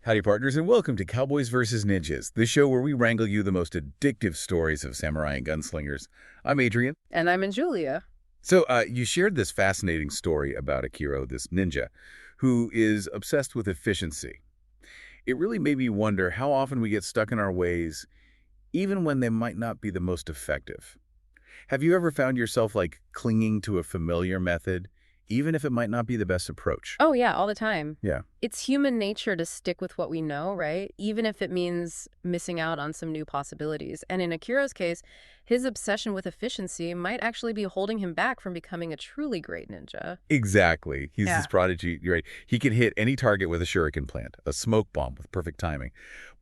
Howdy, partners, and welcome to Cowboys Versus Ninjas, the show where we wrangle you the most addictive stories of samurai and gunslingers. I'm Adrian. And I'm in Julia. So, you shared this fascinating story about Akiro, this ninja, who is obsessed with efficiency. It really made me wonder how often we get stuck in our ways, even when they might not be the most effective. Have you ever found yourself, clinging to a familiar method, even if it might not be the best approach? Oh, yeah, all the time. Yeah. It's human nature to stick with what we know, right? Even if it means missing out on some new possibilities. And in Akiro's case, his obsession with efficiency might actually be holding him back from becoming a truly great ninja. Exactly. He's Yeah. this prodigy, you're right? He can hit any target with a shuriken plant, a smoke bomb with perfect timing.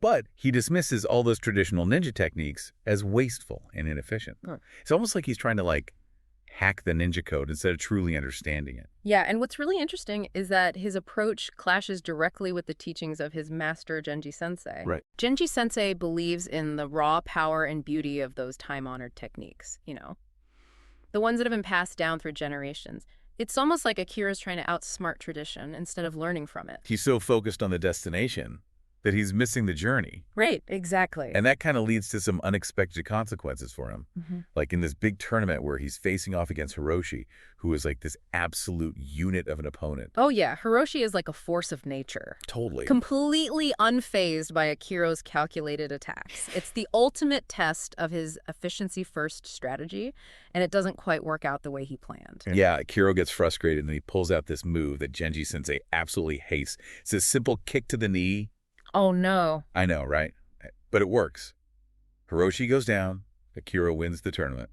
But he dismisses all those traditional ninja techniques as wasteful and inefficient. Huh. It's almost like he's trying to, hack the ninja code instead of truly understanding it. Yeah, and what's really interesting is that his approach clashes directly with the teachings of his master, Genji Sensei. Right. Genji Sensei believes in the raw power and beauty of those time-honored techniques, the ones that have been passed down through generations. It's almost like Akira's trying to outsmart tradition instead of learning from it. He's so focused on the destination that he's missing the journey. Right, exactly. And that kind of leads to some unexpected consequences for him. Like in this big tournament where he's facing off against Hiroshi, who is like this absolute unit of an opponent. Oh yeah, Hiroshi is like a force of nature. Totally. Completely unfazed by Akiro's calculated attacks. It's the ultimate test of his efficiency-first strategy, and it doesn't quite work out the way he planned. Yeah, Akiro gets frustrated and he pulls out this move that Genji Sensei absolutely hates. It's a simple kick to the knee. Oh no. I know, right? But it works. Hiroshi goes down, Akiro wins the tournament.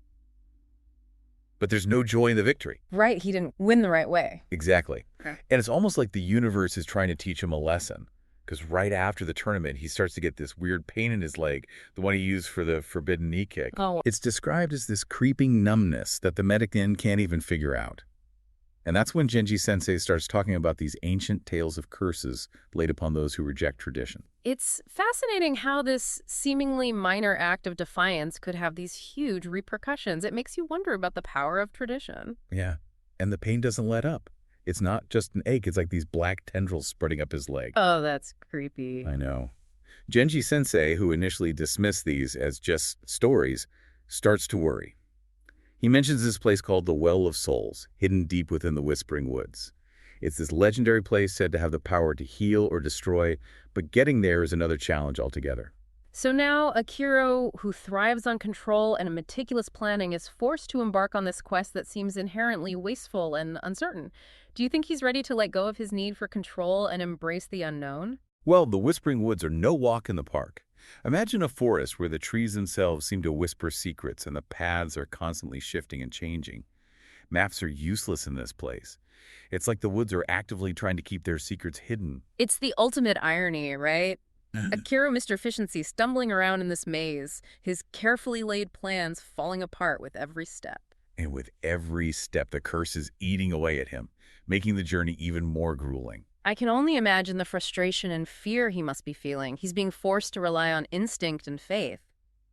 But there's no joy in the victory. Right, he didn't win the right way. Exactly. Okay. And it's almost like the universe is trying to teach him a lesson. Because right after the tournament, he starts to get this weird pain in his leg, the one he used for the forbidden knee kick. Oh. It's described as this creeping numbness that the medic can't even figure out. And that's when Genji Sensei starts talking about these ancient tales of curses laid upon those who reject tradition. It's fascinating how this seemingly minor act of defiance could have these huge repercussions. It makes you wonder about the power of tradition. Yeah. And the pain doesn't let up. It's not just an ache. It's like these black tendrils spreading up his leg. Oh, that's creepy. I know. Genji Sensei, who initially dismissed these as just stories, starts to worry. He mentions this place called the Well of Souls, hidden deep within the Whispering Woods. It's this legendary place said to have the power to heal or destroy, but getting there is another challenge altogether. So now Akiro, who thrives on control and meticulous planning, is forced to embark on this quest that seems inherently wasteful and uncertain. Do you think he's ready to let go of his need for control and embrace the unknown? Well, the Whispering Woods are no walk in the park. Imagine a forest where the trees themselves seem to whisper secrets and the paths are constantly shifting and changing. Maps are useless in this place. It's like the woods are actively trying to keep their secrets hidden. It's the ultimate irony, right? Akiro, Mr. Efficiency, stumbling around in this maze, his carefully laid plans falling apart with every step. And with every step, the curse is eating away at him, making the journey even more grueling. I can only imagine the frustration and fear he must be feeling. He's being forced to rely on instinct and faith,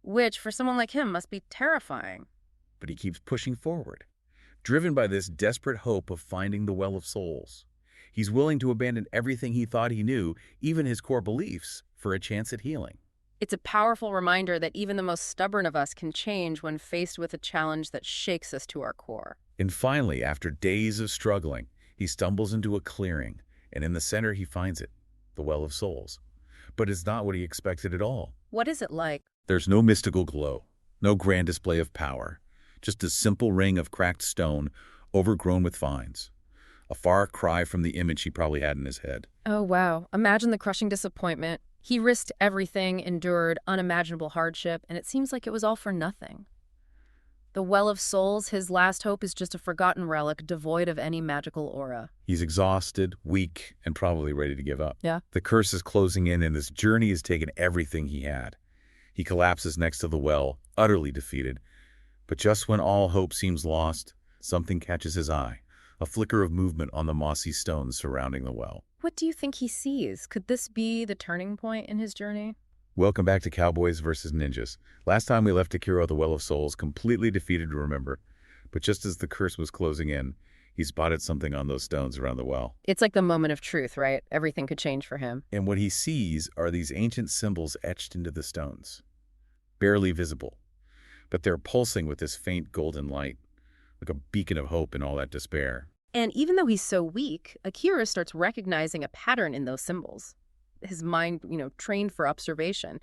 which, for someone like him, must be terrifying. But he keeps pushing forward, driven by this desperate hope of finding the Well of Souls. He's willing to abandon everything he thought he knew, even his core beliefs, for a chance at healing. It's a powerful reminder that even the most stubborn of us can change when faced with a challenge that shakes us to our core. And finally, after days of struggling, he stumbles into a clearing, and in the center he finds it, the Well of Souls. But it's not what he expected at all. What is it like? There's no mystical glow, no grand display of power, just a simple ring of cracked stone overgrown with vines. A far cry from the image he probably had in his head. Oh, wow. Imagine the crushing disappointment. He risked everything, endured unimaginable hardship, and it seems like it was all for nothing. The Well of Souls, his last hope, is just a forgotten relic devoid of any magical aura. He's exhausted, weak, and probably ready to give up. Yeah. The curse is closing in, and this journey has taken everything he had. He collapses next to the well, utterly defeated. But just when all hope seems lost, something catches his eye, a flicker of movement on the mossy stones surrounding the well. What do you think he sees? Could this be the turning point in his journey? Welcome back to Cowboys Versus Ninjas. Last time we left Akiro at the Well of Souls completely defeated to remember. But just as the curse was closing in, He spotted something on those stones around the well. It's like the moment of truth, right? Everything could change for him. And what he sees are these ancient symbols etched into the stones. Barely visible, but they're pulsing with this faint golden light, like a beacon of hope in all that despair. And even though he's so weak, Akira starts recognizing a pattern in those symbols. His mind, trained for observation,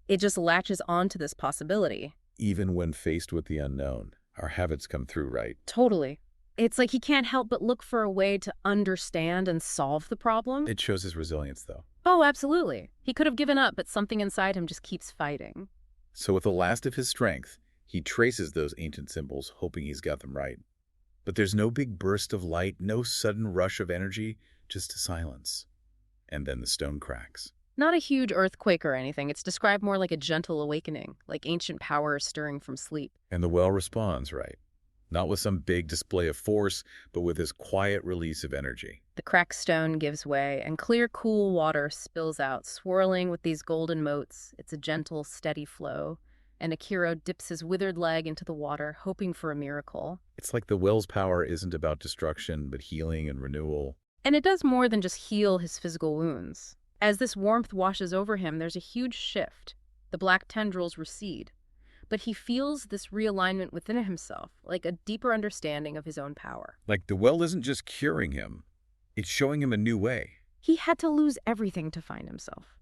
it just latches onto this possibility. Even when faced with the unknown, our habits come through, right? Totally. It's like he can't help but look for a way to understand and solve the problem. It shows his resilience, though. Oh, absolutely. He could have given up, but something inside him just keeps fighting. So with the last of his strength, he traces those ancient symbols, hoping he's got them right. But there's no big burst of light, no sudden rush of energy, just a silence. And then the stone cracks. Not a huge earthquake or anything. It's described more like a gentle awakening, like ancient power stirring from sleep. And the well responds, right? Not with some big display of force, but with this quiet release of energy. The cracked stone gives way, and clear, cool water spills out, swirling with these golden motes. It's a gentle, steady flow. And Akiro dips his withered leg into the water, hoping for a miracle. It's like the well's power isn't about destruction, but healing and renewal. And it does more than just heal his physical wounds. As this warmth washes over him, there's a huge shift. The black tendrils recede. But he feels this realignment within himself, like a deeper understanding of his own power. Like the well isn't just curing him, it's showing him a new way. He had to lose everything to find himself.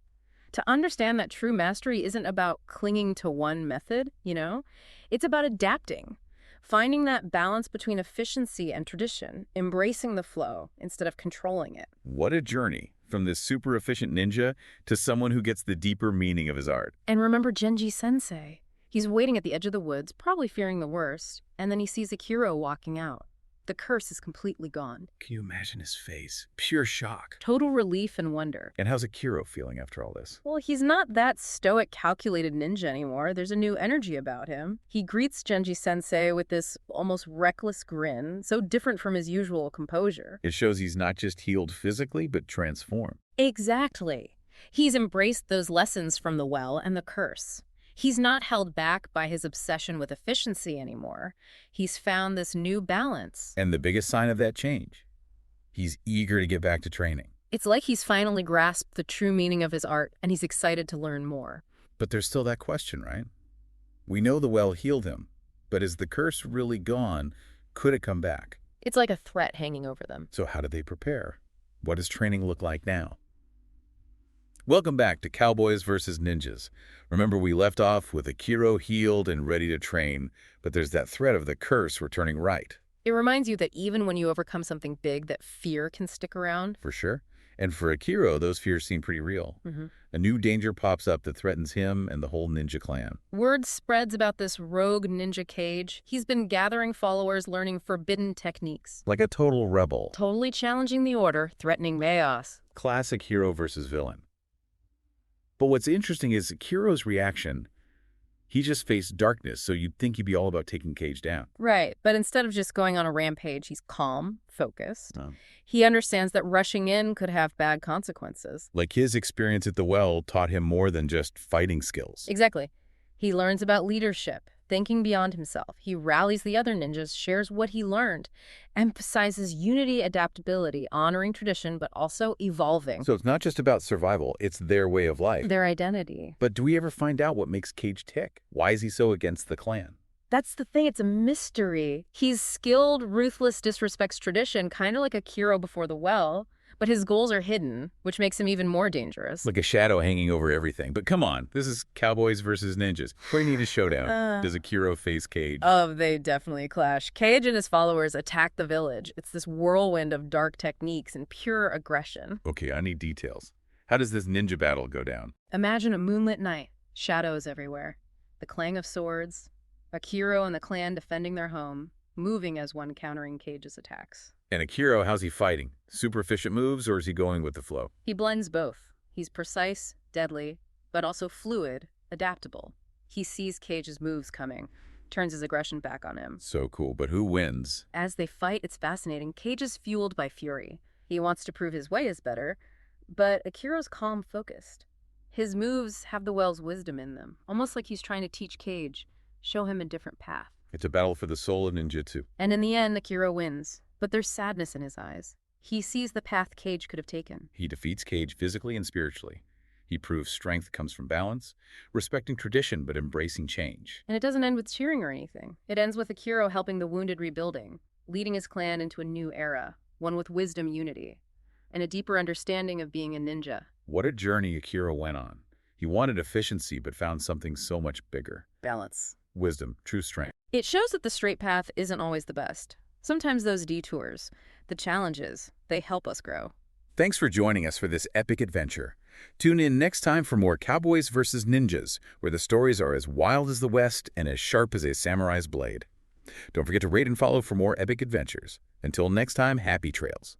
To understand that true mastery isn't about clinging to one method, it's about adapting, finding that balance between efficiency and tradition, embracing the flow instead of controlling it. What a journey, from this super efficient ninja to someone who gets the deeper meaning of his art. And remember Genji-sensei. He's waiting at the edge of the woods, probably fearing the worst, and then he sees Akiro walking out. The curse is completely gone. Can you imagine his face? Pure shock. Total relief and wonder. And how's Akiro feeling after all this? Well, he's not that stoic, calculated ninja anymore. There's a new energy about him. He greets Genji-sensei with this almost reckless grin, so different from his usual composure. It shows he's not just healed physically, but transformed. Exactly. He's embraced those lessons from the well and the curse. He's not held back by his obsession with efficiency anymore. He's found this new balance. And the biggest sign of that change? He's eager to get back to training. It's like he's finally grasped the true meaning of his art, and he's excited to learn more. But there's still that question, right? We know the well healed him, but is the curse really gone? Could it come back? It's like a threat hanging over them. So how did they prepare? What does training look like now? Welcome back to Cowboys Versus Ninjas. Remember, we left off with Akiro healed and ready to train, but there's that threat of the curse returning right. It reminds you that even when you overcome something big, that fear can stick around. For sure. And for Akiro, those fears seem pretty real. A new danger pops up that threatens him and the whole ninja clan. Word spreads about this rogue ninja cage. He's been gathering followers, learning forbidden techniques. Like a total rebel. Totally challenging the order, threatening chaos. Classic hero versus villain. But what's interesting is Akiro's reaction. He just faced darkness, so you'd think he'd be all about taking Cage down. Right, but instead of just going on a rampage, he's calm, focused. Oh. He understands that rushing in could have bad consequences. Like his experience at the well taught him more than just fighting skills. Exactly. He learns about leadership, thinking beyond himself. He rallies the other ninjas, shares what he learned, emphasizes unity, adaptability, honoring tradition, but also evolving. So it's not just about survival, it's their way of life. Their identity. But do we ever find out what makes Cage tick? Why is he so against the clan? That's the thing, it's a mystery. He's skilled, ruthless, disrespects tradition, kind of like Akiro before the well, but his goals are hidden, which makes him even more dangerous. Like a shadow hanging over everything. But come on, this is Cowboys versus Ninjas. We need a showdown. Does Akiro face Cage? Oh, they definitely clash. Cage and his followers attack the village. It's this whirlwind of dark techniques and pure aggression. Okay, I need details. How does this ninja battle go down? Imagine a moonlit night, shadows everywhere, the clang of swords, Akiro and the clan defending their home, moving as one countering Cage's attacks. And Akiro, how's he fighting? Super efficient moves, or is he going with the flow? He blends both. He's precise, deadly, but also fluid, adaptable. He sees Cage's moves coming, turns his aggression back on him. So cool, but who wins? As they fight, it's fascinating. Cage is fueled by fury. He wants to prove his way is better, but Akiro's calm, focused. His moves have the well's wisdom in them, almost like he's trying to teach Cage, show him a different path. It's a battle for the soul of ninjutsu. And in the end, Akiro wins. But there's sadness in his eyes. He sees the path Cage could have taken. He defeats Cage physically and spiritually. He proves strength comes from balance, respecting tradition but embracing change. And it doesn't end with cheering or anything. It ends with Akiro helping the wounded rebuilding, leading his clan into a new era, one with wisdom, unity, and a deeper understanding of being a ninja. What a journey Akiro went on. He wanted efficiency but found something so much bigger. Balance. Wisdom, true strength. It shows that the straight path isn't always the best. Sometimes those detours, the challenges, they help us grow. Thanks for joining us for this epic adventure. Tune in next time for more Cowboys Versus Ninjas, where the stories are as wild as the West and as sharp as a samurai's blade. Don't forget to rate and follow for more epic adventures. Until next time, happy trails.